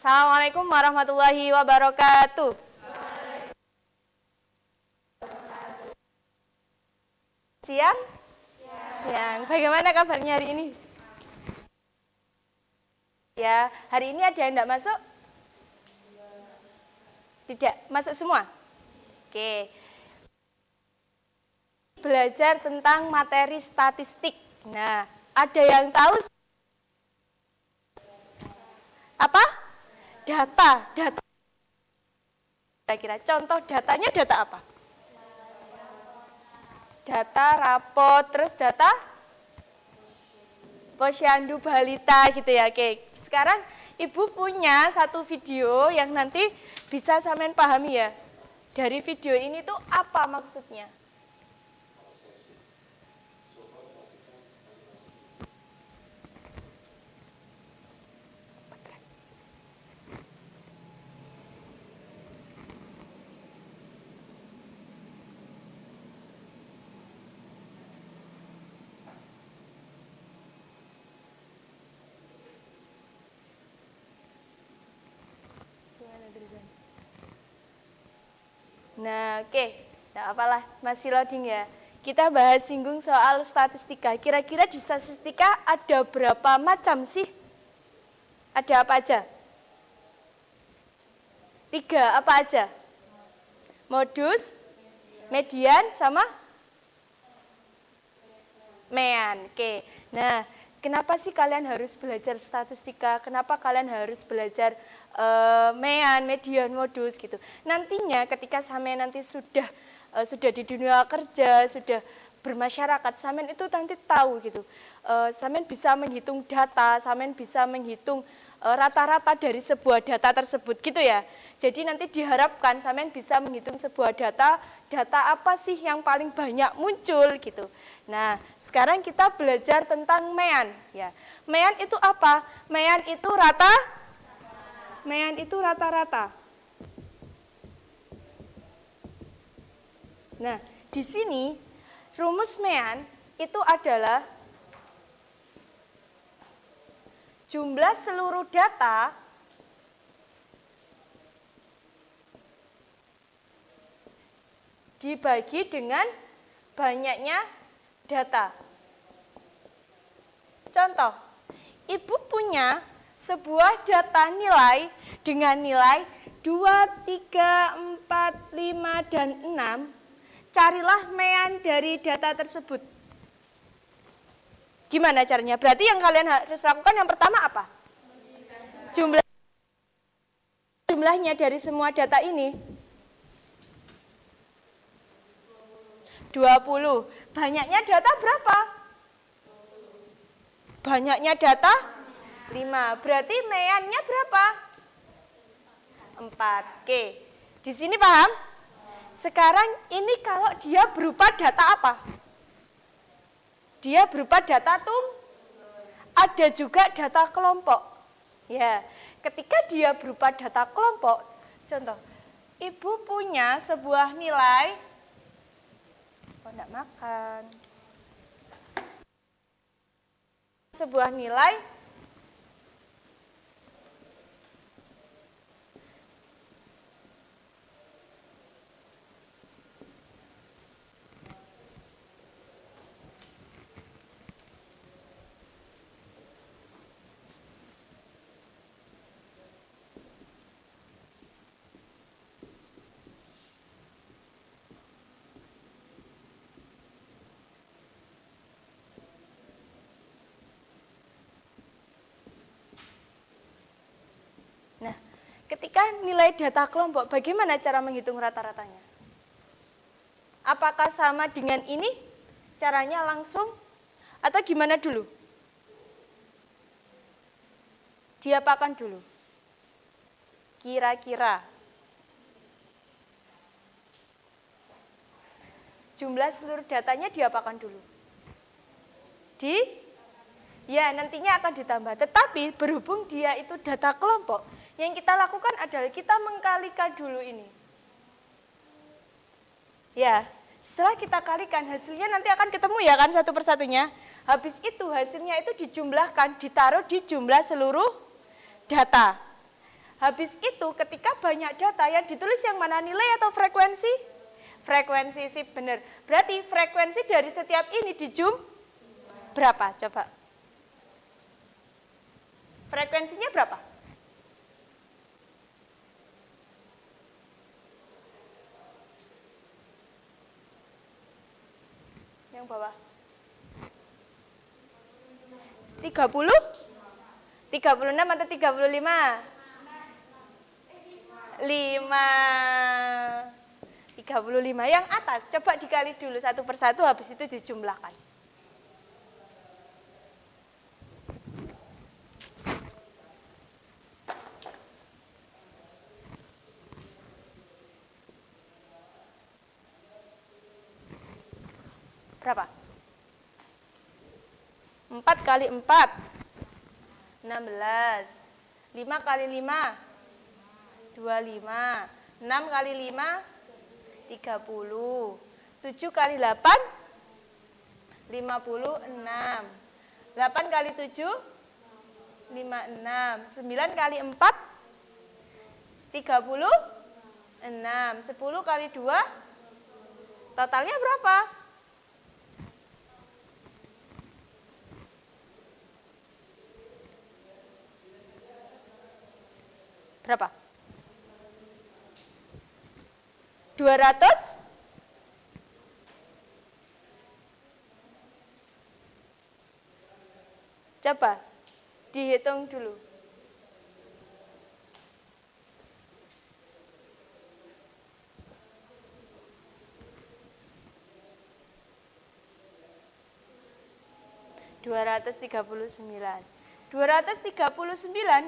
Assalamualaikum warahmatullahi wabarakatuh. Siang? Siang. Bagaimana kabarnya hari ini? Ya, hari ini ada yang tidak masuk? Tidak, masuk semua? Oke. Belajar tentang materi statistik. Nah, ada yang tahu apa? Data. Kira-kira contoh datanya data apa? Data rapot, terus data posyandu balita gitu ya. Oke, sekarang Ibu punya satu video yang nanti bisa sampean pahami ya. Dari video ini tuh apa maksudnya? Nah, oke. Tidak apalah, masih loading ya. Kita bahas singgung soal statistika. Kira-kira di statistika ada berapa macam sih? Ada apa aja? 3, apa aja? Modus, median, sama mean. Oke. Nah, kenapa sih kalian harus belajar statistika? Kenapa kalian harus belajar mean, median, modus gitu? Nantinya ketika sampean nanti sudah di dunia kerja, sudah bermasyarakat, sampean itu nanti tahu gitu. Sampean bisa menghitung data, sampean bisa menghitung rata-rata dari sebuah data tersebut gitu ya. Jadi nanti diharapkan sampean bisa menghitung sebuah data apa sih yang paling banyak muncul gitu. Nah, sekarang kita belajar tentang mean ya. Mean itu apa? Mean itu rata-rata. Nah, di sini rumus mean itu adalah jumlah seluruh data dibagi dengan banyaknya data. Contoh, Ibu punya sebuah data nilai dengan nilai 2, 3, 4, 5, dan 6. Carilah mean dari data tersebut. Gimana caranya? Berarti yang kalian harus lakukan yang pertama apa? Jumlahnya dari semua data ini 20. Banyaknya data berapa? Banyaknya data 5. Berarti meannya berapa? 4. Oke. Di sini paham? Sekarang ini kalau dia berupa data apa? Dia berupa data ada juga data kelompok. Ya, ketika dia berupa data kelompok, contoh, Ibu punya sebuah nilai enggak makan. Sebuah nilai ketika nilai data kelompok, bagaimana cara menghitung rata-ratanya? Apakah sama dengan ini? Caranya langsung? Atau gimana dulu? Diapakan dulu? Kira-kira. Jumlah seluruh datanya diapakan dulu? Ya, nantinya akan ditambah. Tetapi berhubung dia itu data kelompok, yang kita lakukan adalah kita mengkalikan dulu ini. Ya, setelah kita kalikan hasilnya nanti akan ketemu ya kan satu persatunya. Habis itu hasilnya itu dijumlahkan, ditaruh di jumlah seluruh data. Habis itu ketika banyak data yang ditulis yang mana, nilai atau frekuensi? Frekuensi sih, benar. Berarti frekuensi dari setiap ini berapa? Coba. Frekuensinya berapa? Yang bawah. 30? 36 atau 35? 35. Yang atas, coba dikali dulu satu persatu, habis itu dijumlahkan. Berapa? 4 kali 4, 16. 5 kali 5, 25. 6 kali 5, 30. 7 kali 8, 56. 8 kali 7, 56. 9 kali 4, 36. 10 kali 2, totalnya berapa? Berapa? 200? Coba dihitung dulu. (239). 239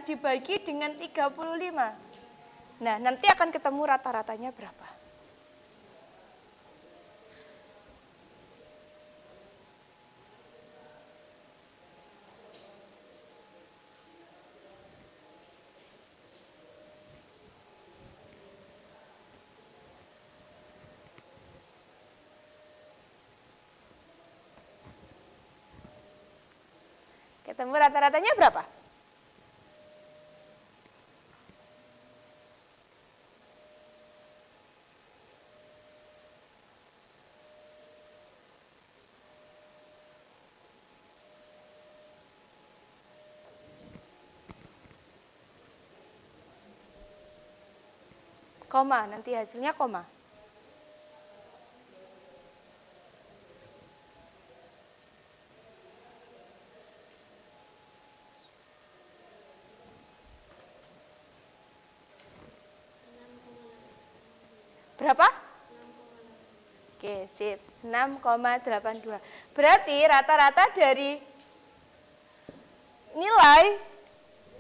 dibagi dengan 35. Nah, nanti akan ketemu rata-ratanya berapa? Ketemu rata-ratanya berapa? Koma, nanti hasilnya koma. Berapa? Oke, sip. 6,82. Berarti rata-rata dari nilai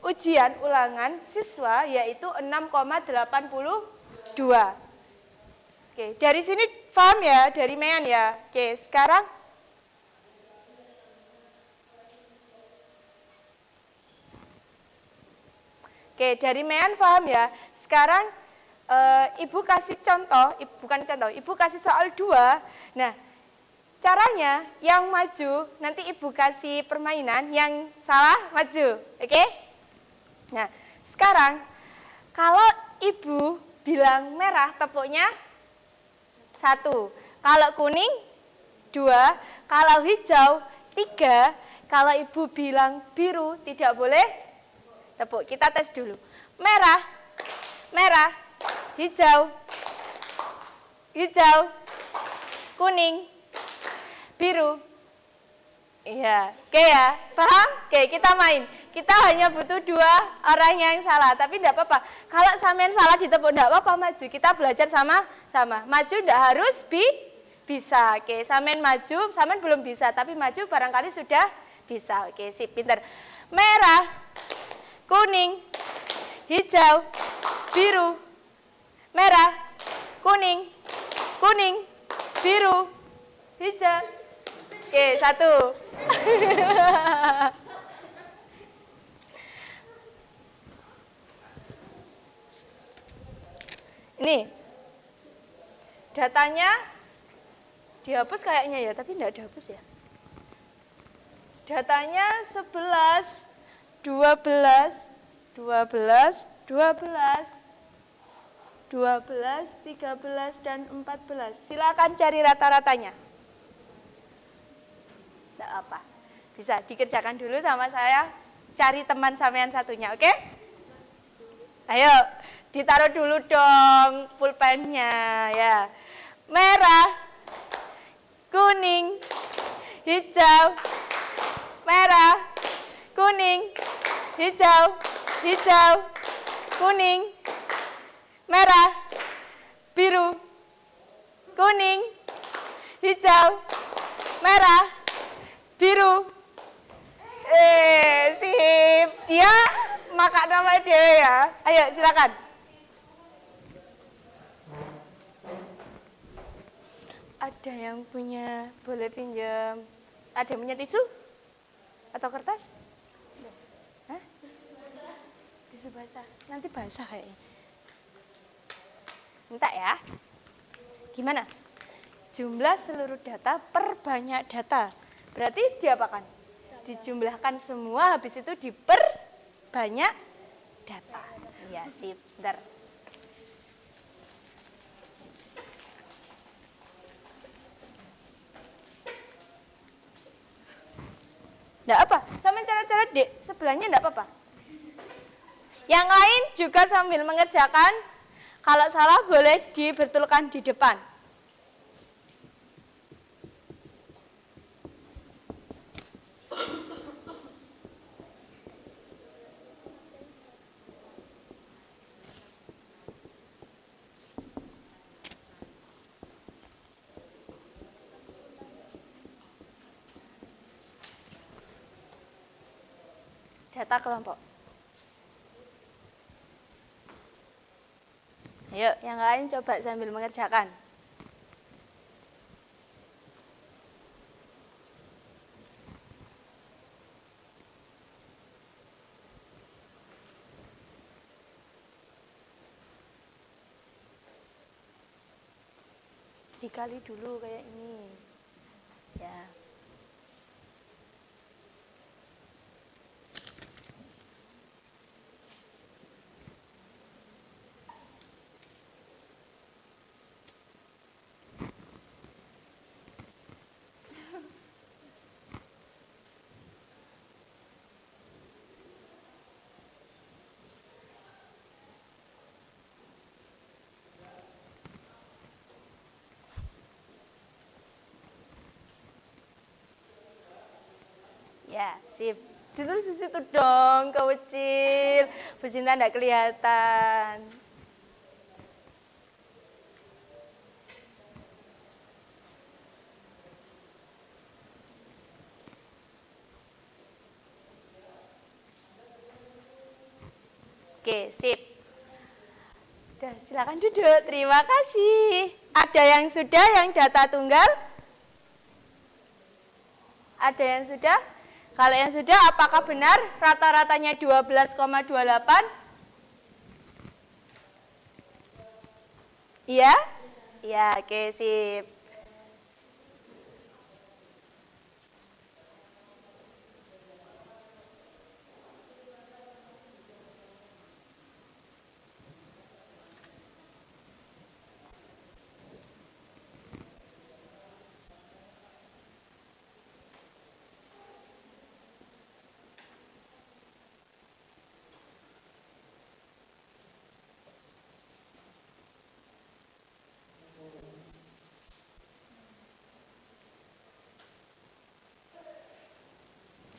ujian ulangan siswa yaitu 6,82. Oke, dari sini paham ya, dari Mean ya. Oke, sekarang dari Mean paham ya. Sekarang Ibu kasih contoh, Ibu kasih soal 2. Nah, caranya yang maju, nanti Ibu kasih permainan, yang salah maju. Oke? Nah, sekarang kalau Ibu bilang merah, tepuknya 1. Kalau kuning 2, kalau hijau 3, kalau Ibu bilang biru tidak boleh tepuk. Kita tes dulu. Merah, hijau, kuning, biru. Iya, oke ya, paham? Oke, kita main. Kita hanya butuh 2 orang yang salah, tapi tidak apa-apa. Kalau sampean salah ditepuk, tidak apa-apa, maju. Kita belajar sama-sama. Maju tidak harus bisa. Oke, sampean maju, sampean belum bisa, tapi maju barangkali sudah bisa. Oke, sip, pinter. Merah, kuning, hijau, biru. Merah, kuning, biru, hijau. Oke, 1. Ini datanya dihapus kayaknya ya, tapi tidak dihapus ya. Datanya 11, 12, 12, 12, 13, dan 14. Silakan cari rata-ratanya. Tidak apa. Bisa dikerjakan dulu sama saya. Cari teman sampean satunya, oke? Ayo, ditaruh dulu dong pulpennya ya. Merah, kuning, hijau, merah, kuning, hijau, hijau, kuning, merah, biru, kuning, hijau, merah, biru. Sip. Dia makan nama dia ya. Ayo, silakan. Ada yang punya, boleh pinjam. Ada yang punya tisu? Atau kertas? Hah? Tisu basah. Nanti basah kayaknya. Minta ya. Gimana? Jumlah seluruh data per banyak data. Berarti diapakan? Dijumlahkan semua, habis itu diperbanyak data. Iya, sip. Bentar. Nggak apa, sama cara-cara dek sebelahnya nggak apa-apa. Yang lain juga sambil mengerjakan, kalau salah boleh dibetulkan di depan. Data kelompok. Ayo, yang lain coba sambil mengerjakan. Dikali dulu kayak ini. Ya. Ya, sip. Ditulis di situ dong, kecil. Bu Cinta enggak kelihatan. Oke, sip. Udah, silakan duduk. Terima kasih. Ada yang sudah yang data tunggal? Ada yang sudah? Kalau yang sudah, apakah benar rata-ratanya 12,28? Iya? Iya, oke, sip.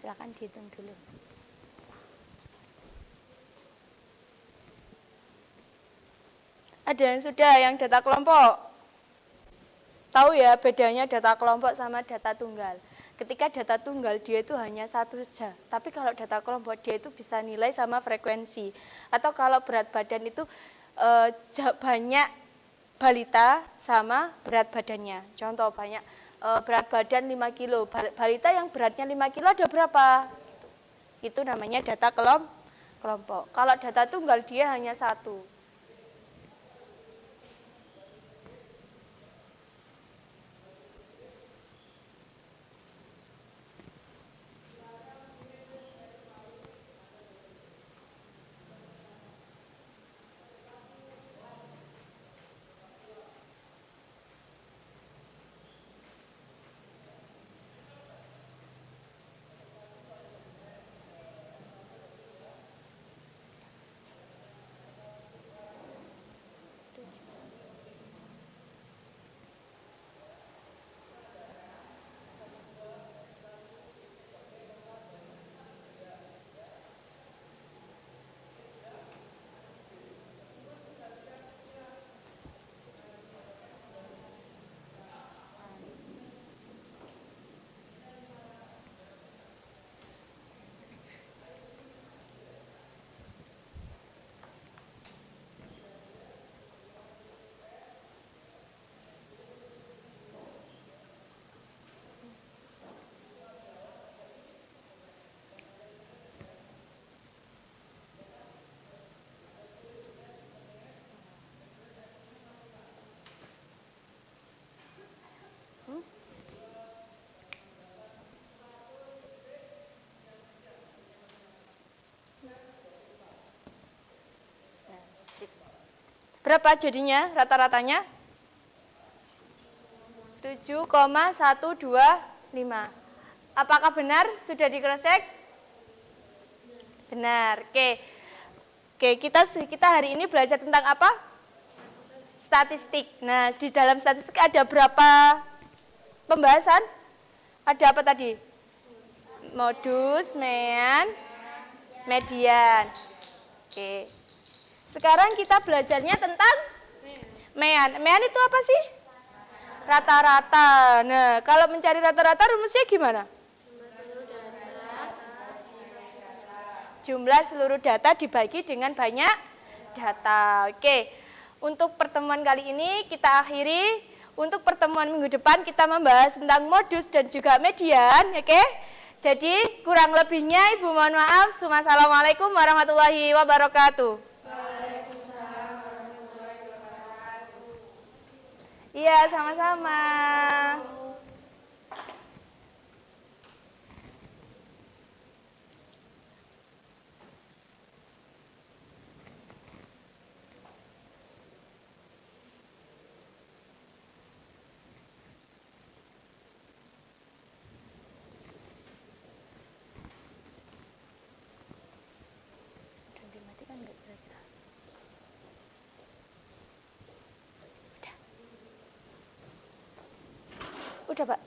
Silakan dihitung dulu. Ada yang sudah yang data kelompok? Tahu ya bedanya data kelompok sama data tunggal. Ketika data tunggal dia itu hanya satu saja. Tapi kalau data kelompok dia itu bisa nilai sama frekuensi. Atau kalau berat badan itu banyak balita sama berat badannya. Contoh banyak berat badan 5 kilo. Balita yang beratnya 5 kilo ada berapa? Itu namanya data kelompok. Kalau data tunggal dia hanya satu. Berapa jadinya rata-ratanya? 7,125. Apakah benar? Sudah di-cross-check? Benar. Oke. Oke, kita hari ini belajar tentang apa? Statistik. Nah, di dalam statistik ada berapa pembahasan? Ada apa tadi? Modus, mean, median. Oke. Sekarang kita belajarnya tentang mean. Mean itu apa sih? Rata-rata. Nah, kalau mencari rata-rata rumusnya gimana? Jumlah seluruh data dibagi dengan banyak data. Oke. Untuk pertemuan kali ini kita akhiri. Untuk pertemuan minggu depan kita membahas tentang modus dan juga median, oke? Jadi kurang lebihnya Ibu mohon maaf. Wassalamualaikum warahmatullahi wabarakatuh. Waalaikumsalam warahmatullahi wabarakatuh. Iya, sama-sama. Udah, Pak.